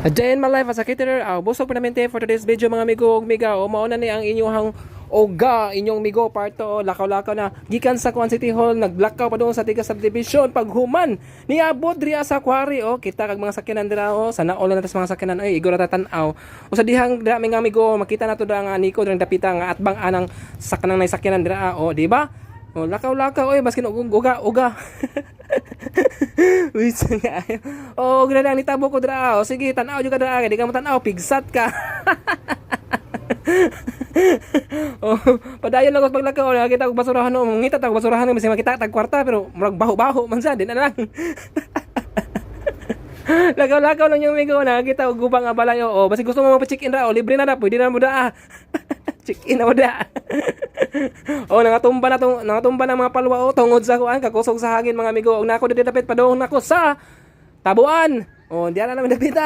Again, my life as a caterer, busog permanente for today's video mga amigo ug miga. O mauna ni ang inyong oga, inyong migo parto lakaw-lakaw na gikan sa Kuan City Hall, naglakaw pa doon sa tiga subdivision paghuman. Niabot diriya sa quarry kita kag mga sakyanan dira sana all na tas mga sakyanan igor ta tan-aw. Usa dihang dira mga amigo, makita nato dira nga niko dirang dapita nga atbang anang sa kanang nay sakyanan dira di ba? Lakaw-lakaw baskin uga. Wis nga. Gra ni tabo ko dra. Sige, tan-aw juga dra. Di ka mo tan-aw, pigsat ka. Padayon lang ko paglakaw, nakita ko basurahan mo. Ngita tag basurahan mo, makita tag kwarta pero murag baho-baho man sa din na lang. Lakaw-lakaw lang yung migo, nakita ko gubang abalayo. Basi gusto mo magpa-check in ra, libre na da, pwede na mo da. Check in na mo da. Nangatumba na mga palwa tungod sa kuan kakusog sa hangin mga amigo. Og nako dili dapat padong nako sa tabuan. Diyan na naman dapita.